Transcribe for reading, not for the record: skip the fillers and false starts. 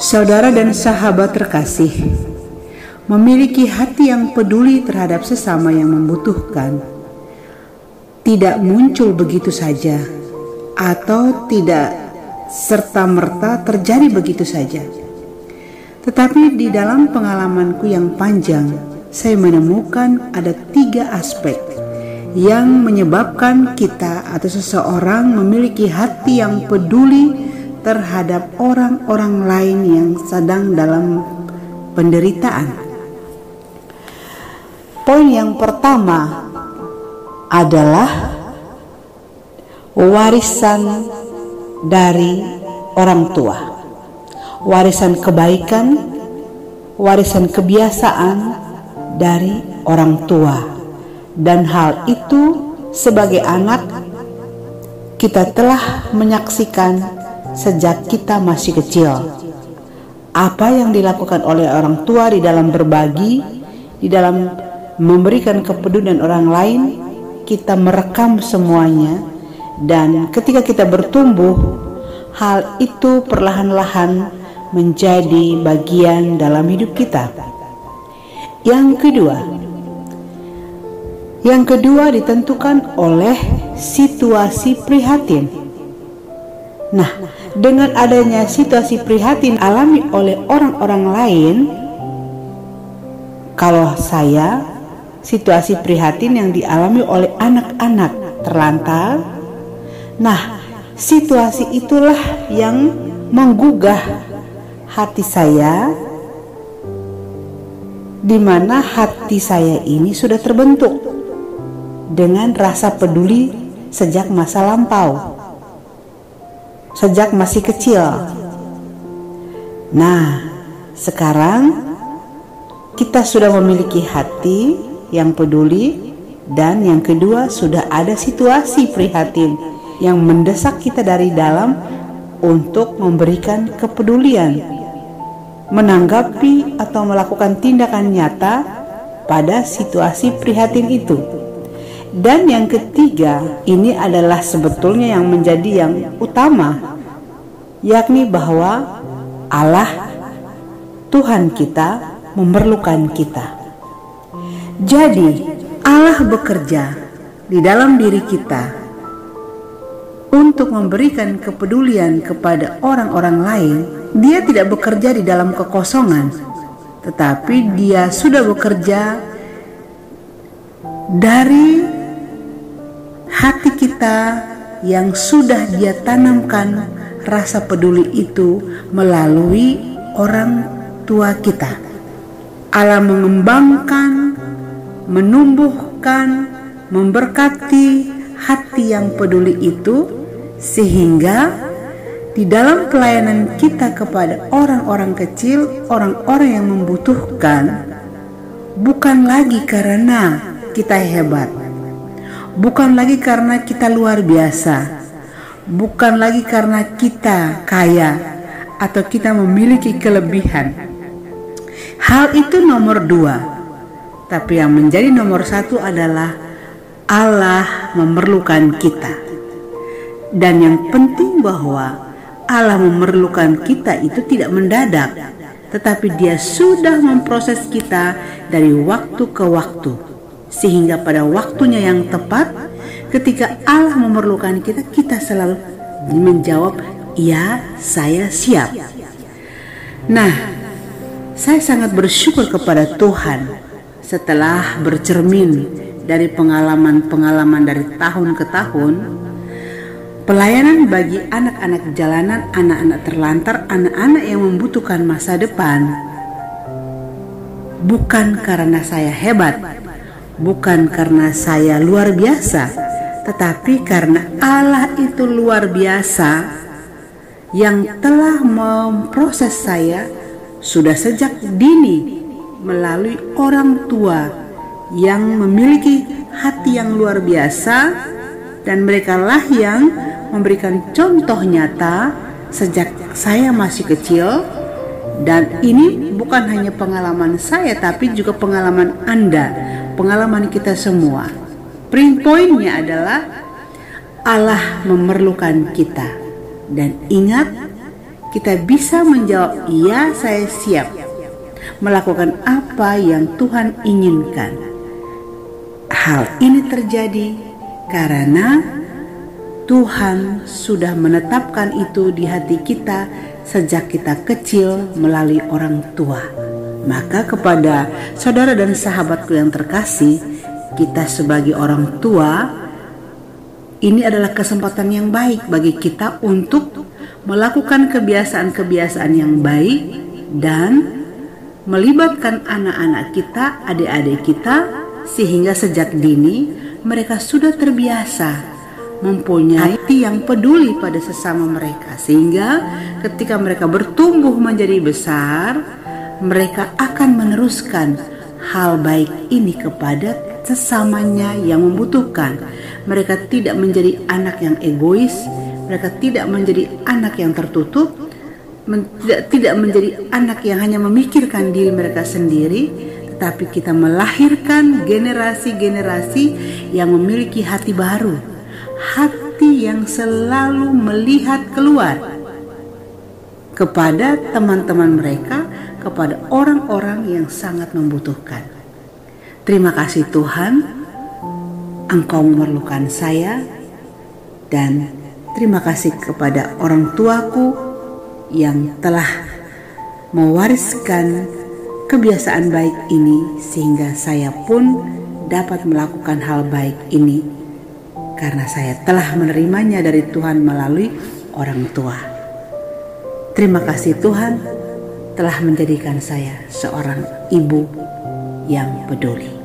Saudara dan sahabat terkasih, memiliki hati yang peduli terhadap sesama yang membutuhkan tidak muncul begitu saja atau tidak serta-merta terjadi begitu saja. Tetapi di dalam pengalamanku yang panjang, saya menemukan ada 3 aspek yang menyebabkan kita atau seseorang memiliki hati yang peduli terhadap orang-orang lain yang sedang dalam penderitaan. Poin yang pertama adalah warisan dari orang tua, warisan kebaikan, warisan kebiasaan dari orang tua. Dan hal itu sebagai anak kita telah menyaksikan sejak kita masih kecil. Apa yang dilakukan oleh orang tua di dalam berbagi, di dalam memberikan kepedulian orang lain, kita merekam semuanya. Dan ketika kita bertumbuh, hal itu perlahan-lahan menjadi bagian dalam hidup kita. Yang kedua ditentukan oleh situasi prihatin. Nah, dengan adanya situasi prihatin alami oleh orang-orang lain, kalau saya, situasi prihatin yang dialami oleh anak-anak terlantar, nah, situasi itulah yang menggugah hati saya, di mana hati saya ini sudah terbentuk dengan rasa peduli sejak masa lampau, sejak masih kecil. Nah, sekarang kita sudah memiliki hati yang peduli, dan yang kedua sudah ada situasi prihatin yang mendesak kita dari dalam untuk memberikan kepedulian, menanggapi atau melakukan tindakan nyata pada situasi prihatin itu. Dan yang ketiga, ini adalah sebetulnya yang menjadi yang utama, yakni bahwa Allah, Tuhan kita, memerlukan kita. Jadi, Allah bekerja di dalam diri kita untuk memberikan kepedulian kepada orang-orang lain. Dia tidak bekerja di dalam kekosongan, tetapi Dia sudah bekerja dari hati kita yang sudah Dia tanamkan rasa peduli itu melalui orang tua kita. Allah mengembangkan, menumbuhkan, memberkati hati yang peduli itu, sehingga di dalam pelayanan kita kepada orang-orang kecil, orang-orang yang membutuhkan, bukan lagi karena kita hebat, bukan lagi karena kita luar biasa, bukan lagi karena kita kaya atau kita memiliki kelebihan. Hal itu nomor 2. Tapi yang menjadi nomor 1 adalah Allah memerlukan kita. Dan yang penting bahwa Allah memerlukan kita itu tidak mendadak, tetapi Dia sudah memproses kita dari waktu ke waktu, sehingga pada waktunya yang tepat, ketika Allah memerlukan kita, kita selalu menjawab, "Ya, saya siap." Nah, saya sangat bersyukur kepada Tuhan setelah bercermin dari pengalaman-pengalaman dari tahun ke tahun, pelayanan bagi anak-anak jalanan, anak-anak terlantar, anak-anak yang membutuhkan masa depan, bukan karena saya hebat, bukan karena saya luar biasa, tetapi karena Allah itu luar biasa yang telah memproses saya sudah sejak dini melalui orang tua yang memiliki hati yang luar biasa, dan merekalah yang memberikan contoh nyata sejak saya masih kecil. Dan ini bukan hanya pengalaman saya, tapi juga pengalaman Anda, pengalaman kita semua. Poinnya adalah Allah memerlukan kita. Dan ingat, kita bisa menjawab, "Ya, saya siap melakukan apa yang Tuhan inginkan." Hal ini terjadi karena Tuhan sudah menetapkan itu di hati kita sejak kita kecil melalui orang tua. Maka kepada saudara dan sahabatku yang terkasih, kita sebagai orang tua, ini adalah kesempatan yang baik bagi kita untuk melakukan kebiasaan-kebiasaan yang baik dan melibatkan anak-anak kita, adik-adik kita, sehingga sejak dini mereka sudah terbiasa mempunyai hati yang peduli pada sesama mereka, sehingga ketika mereka bertumbuh menjadi besar, mereka akan meneruskan hal baik ini kepada sesamanya yang membutuhkan. Mereka tidak menjadi anak yang egois, mereka tidak menjadi anak yang tertutup, tidak menjadi anak yang hanya memikirkan diri mereka sendiri, tetapi kita melahirkan generasi-generasi yang memiliki hati baru, hati yang selalu melihat keluar kepada teman-teman mereka, kepada orang-orang yang sangat membutuhkan. Terima kasih Tuhan, Engkau memerlukan saya, dan terima kasih kepada orang tuaku yang telah mewariskan kebiasaan baik ini, sehingga saya pun dapat melakukan hal baik ini karena saya telah menerimanya dari Tuhan melalui orang tua. Terima kasih Tuhan telah menjadikan saya seorang ibu yang peduli.